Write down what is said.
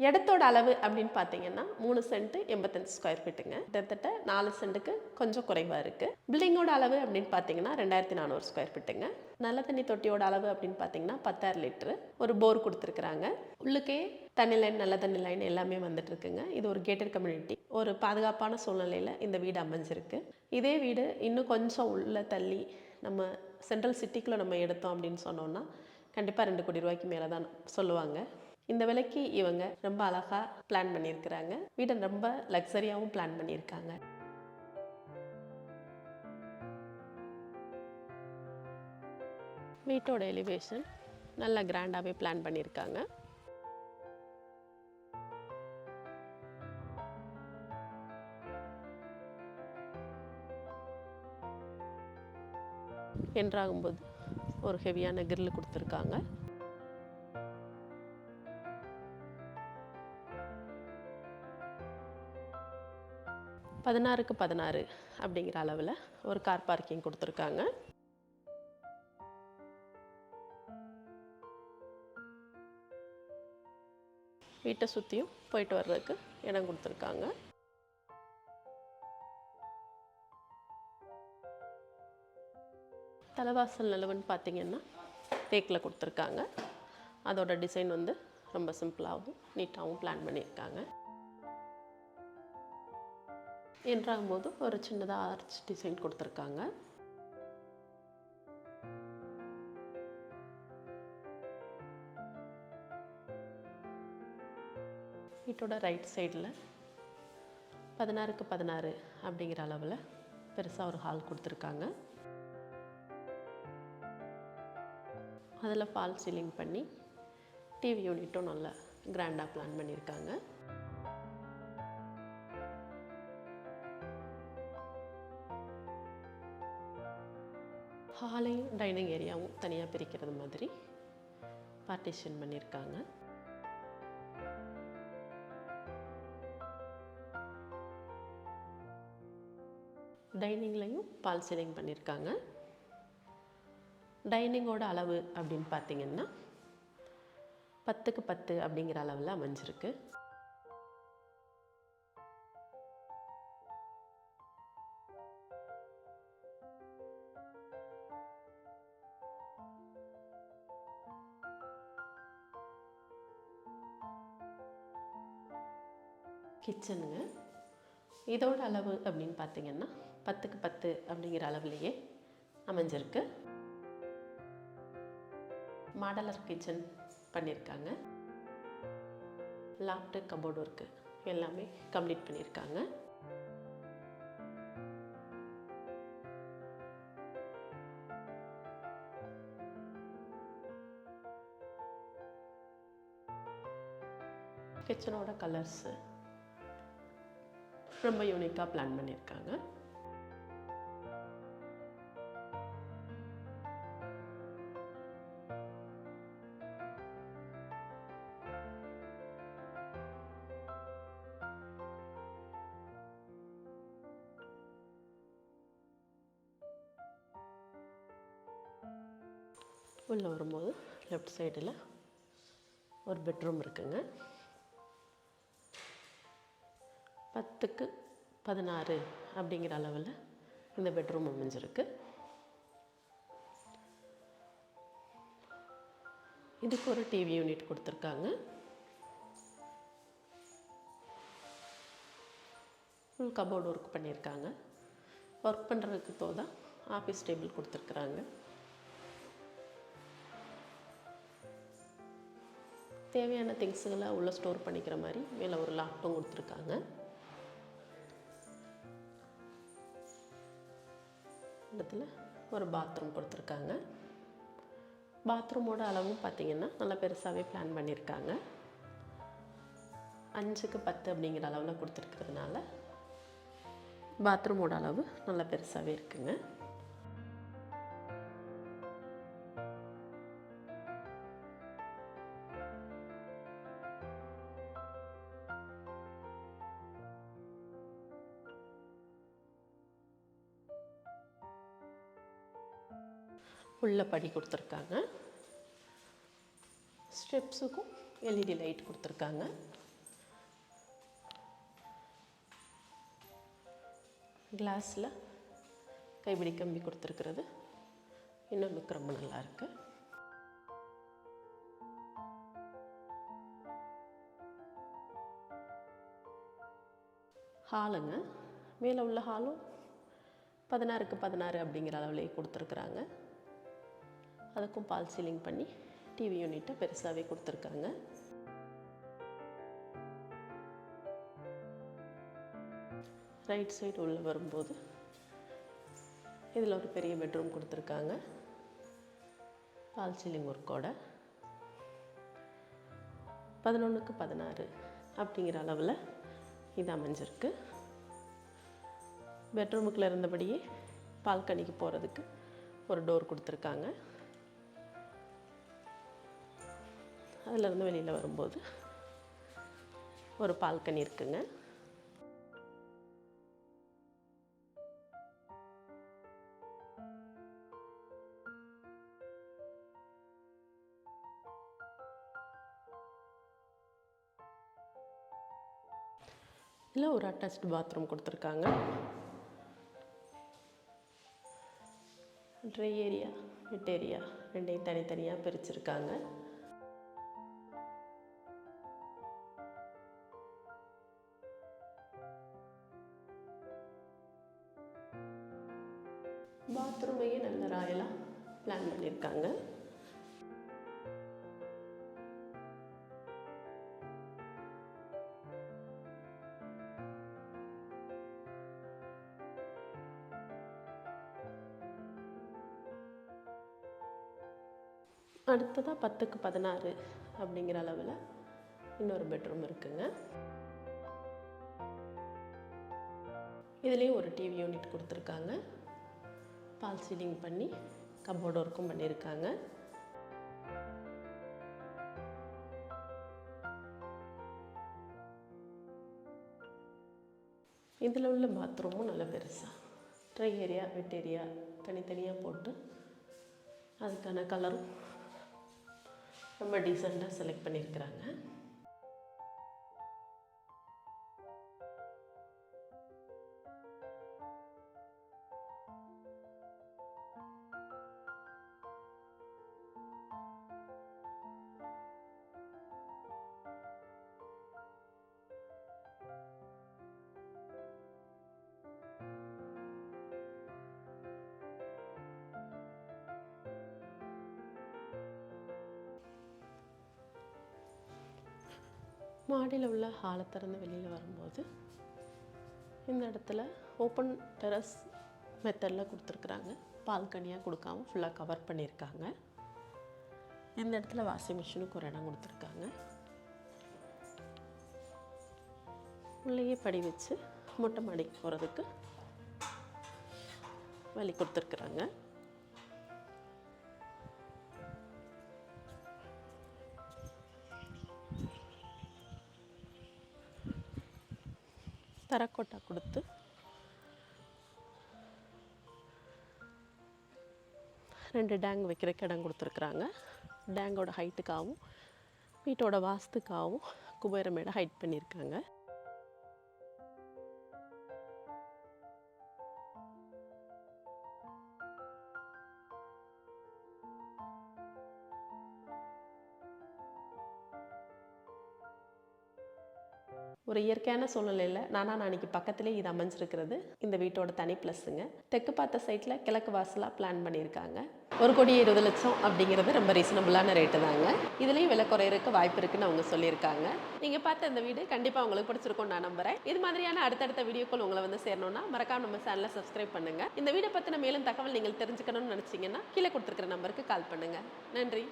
இடத்தோட அளவு அப்படின்னு பார்த்தீங்கன்னா 3 சென்ட் 85 ஸ்கொயர் ஃபீட்டுங்க. கிட்டத்தட்ட 4 சென்ட்டுக்கு கொஞ்சம் குறைவாக இருக்குது. பில்டிங்கோட அளவு அப்படின்னு பார்த்தீங்கன்னா 2400 ஸ்கொயர் ஃபீட்டுங்க. நல்ல தண்ணி தொட்டியோட அளவு அப்படின்னு பார்த்தீங்கன்னா 10,000 லிட்டரு. ஒரு போர் கொடுத்துருக்குறாங்க. உள்ளுக்கே தண்ணி லைன், நல்ல தண்ணி லைன் எல்லாமே வந்துட்டு இருக்குங்க. இது ஒரு கேட்டட் கம்யூனிட்டி. ஒரு பாதுகாப்பான சூழ்நிலையில் இந்த வீடு அமைஞ்சிருக்கு. இதே வீடு இன்னும் கொஞ்சம் உள்ள தள்ளி நம்ம சென்ட்ரல் சிட்டிக்குள்ளே நம்ம எடுத்தோம் அப்படின்னு சொன்னோம்னா கண்டிப்பாக 2 கோடி ரூபாய்க்கு மேலே தான் சொல்லுவாங்க. இந்த விலைக்கு இவங்க ரொம்ப அழகாக பிளான் பண்ணியிருக்கிறாங்க. வீடை ரொம்ப லக்ஸரியாகவும் பிளான் பண்ணியிருக்காங்க. வீட்டோட எலிவேஷன் நல்லா கிராண்டாகவே பிளான் பண்ணியிருக்காங்க. என்ட்ராகும்போது ஒரு ஹெவியான கிரில் கொடுத்துருக்காங்க. பதினாறுக்கு 16 அப்படிங்கிற அளவில் ஒரு கார் பார்க்கிங் கொடுத்துருக்காங்க. வீட்டை சுற்றியும் போயிட்டு வர்றதுக்கு இடம் கொடுத்துருக்காங்க. தலைவாசல் நிலவுன்னு பார்த்தீங்கன்னா தேக்கில் கொடுத்துருக்காங்க. அதோட டிசைன் வந்து ரொம்ப சிம்பிளாகவும் நீட்டாகவும் பிளான் பண்ணியிருக்காங்க. என்றாகும்போது ஒரு சின்னதாக ஆர்ச் டிசைன் கொடுத்துருக்காங்க. வீட்டோட ரைட் சைடில் 16க்கு 16 அப்படிங்கிற அளவில் பெருசாக ஒரு ஹால் கொடுத்துருக்காங்க. அதில் ஃபால் சீலிங் பண்ணி டிவி யூனிட்டும் நல்லா கிராண்டாக பிளான் பண்ணியிருக்காங்க. ஹாலையும் டைனிங் ஏரியாவும் தனியாக பிரிக்கிறது மாதிரி பார்ட்டிஷன் பண்ணியிருக்காங்க. டைனிங்லையும் ஃபால் சீலிங் பண்ணியிருக்காங்க. டைனிங்கோட அளவு அப்படின்னு பார்த்தீங்கன்னா 10க்கு 10 அப்படிங்கிற அளவில் அமைஞ்சிருக்கு. கிச்சனுங்க, இதோட அளவு அப்படின்னு பார்த்தீங்கன்னா 10க்கு 10 அப்படிங்கிற அளவுலேயே அமைஞ்சிருக்கு. மாடலர் கிச்சன் பண்ணியிருக்காங்க. லாப்டு, கபோர்டு ஒர்க்கு எல்லாமே கம்ப்ளீட் பண்ணியிருக்காங்க. கிச்சனோட கலர்ஸு ரொம்ப யூனிக்காக பிளான் பண்ணியிருக்காங்க. உள்ளே வரும்போது லெஃப்ட் சைடில் ஒரு பெட்ரூம் இருக்குங்க. 10க்கு 16 அப்படிங்கிற அளவில் இந்த பெட்ரூம் அமைஞ்சிருக்கு. இதுக்கு ஒரு டிவி யூனிட் கொடுத்துருக்காங்க. ஃபுல் கபோர்டு ஒர்க் பண்ணியிருக்காங்க. ஒர்க் பண்ணுறதுக்கு தோதாக ஆஃபீஸ் டேபிள் கொடுத்துருக்குறாங்க. தேவையான திங்ஸுகளை உள்ளே ஸ்டோர் பண்ணிக்கிற மாதிரி மேலே ஒரு லாப்டும் கொடுத்துருக்காங்க. இடத்துல ஒரு பாத்ரூம் கொடுத்துருக்காங்க. பாத்ரூமோட அளவும் பார்த்திங்கன்னா நல்லா பெருசாகவே பிளான் பண்ணியிருக்காங்க. 5க்கு 10 அப்படிங்கிற அளவில் கொடுத்துருக்கிறதுனால பாத்ரூமோட அளவு நல்லா பெருசாகவே இருக்குங்க. உள்ள படி கொடுத்துருக்காங்க. ஸ்டெப்ஸுக்கும் எல்இடி லைட் கொடுத்துருக்காங்க. கிளாஸில் கைப்பிடி கம்பி கொடுத்துருக்கிறது இன்னும் லுக் ரொம்ப நல்லாயிருக்கு. ஹாலுங்க, மேலே உள்ள ஹாலும் 16க்கு 16 அப்படிங்கிற அளவுலேயே கொடுத்துருக்குறாங்க. அதுக்கும் பால் சீலிங் பண்ணி டிவி யூனிட்டை பெருசாகவே கொடுத்துருக்காங்க. ரைட் சைடு உள்ளே வரும்போது இதில் ஒரு பெரிய பெட்ரூம் கொடுத்துருக்காங்க. பால் சீலிங் ஒர்க்கோட 11க்கு 16 அப்படிங்கிற அளவில் இது அமைஞ்சிருக்கு. பெட்ரூமுக்குள்ளே இருந்தபடியே பால்கனிக்கு போகிறதுக்கு ஒரு டோர் கொடுத்துருக்காங்க. அதிலிருந்து வெளியில் வரும்போது ஒரு பால்கனி இருக்குங்க. இதில் ஒரு அட்டாச்டு பாத்ரூம் கொடுத்துருக்காங்க. ட்ரை ஏரியா, வெட் ஏரியா ரெண்டையும் தனித்தனியாக பிரிச்சிருக்காங்க. பாத்ரூமையே நல்ல ராயலாக பிளான் பண்ணியிருக்காங்க. அடுத்ததாக 10க்கு 16 அப்படிங்கிற அளவில் இன்னொரு பெட்ரூம் இருக்குங்க. இதுலேயும் ஒரு டிவி யூனிட் கொடுத்துருக்காங்க. பால் சீலிங் பண்ணி கப்போர்டு ஒர்க்கும் பண்ணியிருக்காங்க. இதில் உள்ள பாத்ரூமும் நல்ல பெருசாக ட்ரை ஏரியா, வெட் ஏரியா தனித்தனியாக போட்டு அதுக்கான கலரும் ரொம்ப டீசெண்டாக செலக்ட் பண்ணியிருக்கிறாங்க. மாடியில் உள்ள ஹாலை திறந்து வெளியில் வரும்போது இந்த இடத்துல ஓப்பன் டெரஸ் மெத்தடில் கொடுத்துருக்குறாங்க. பால்கனியாக கொடுக்காம ஃபுல்லாக கவர் பண்ணியிருக்காங்க. இந்த இடத்துல வாஷிங் மிஷினுக்கு ஒரு இடம் கொடுத்துருக்காங்க. உள்ளேயே படி வச்சு மொட்டை மாடிக்கு போகிறதுக்கு வழி கொடுத்துருக்குறாங்க. தரக்கோட்டா கொடுத்து ரெண்டு டேங் வைக்கிறதுக்கு இடம் கொடுத்துருக்குறாங்க. டேங்கோட ஹைட்டுக்காகவும் வீட்டோட வாஸ்துக்காகவும் குபேரமேடை ஹைட் பண்ணியிருக்காங்க. ஒரு இயற்கையான சூழ்நிலையில் நானிக்கு பக்கத்துலேயே இது அமைஞ்சிருக்கிறது இந்த வீட்டோட தனி ப்ளஸ்ஸுங்க. தெற்கு பார்த்த சைட்டில் கிழக்கு வாசலாக பிளான் பண்ணியிருக்காங்க. 1,20,00,000 அப்படிங்கிறது ரொம்ப ரீசனபுளான ரேட்டு தாங்க. இதுலேயும் விலை குறையிறதுக்கு வாய்ப்பு இருக்குன்னு அவங்க சொல்லியிருக்காங்க. நீங்கள் பார்த்த இந்த வீடு கண்டிப்பாக உங்களுக்கு பிடிச்சிருக்கும்னு நான் நம்புகிறேன். இது மாதிரியான அடுத்தடுத்த வீடியோக்கள் உங்களை வந்து சேரணும்னா மறக்காம நம்ம சேனலை சப்ஸ்கிரைப் பண்ணுங்கள். இந்த வீடை பற்றின மேலும் தகவல் நீங்கள் தெரிஞ்சுக்கணும்னு நினச்சிங்கன்னா கீழே கொடுத்துருக்கிற நம்பருக்கு கால் பண்ணுங்கள். நன்றி.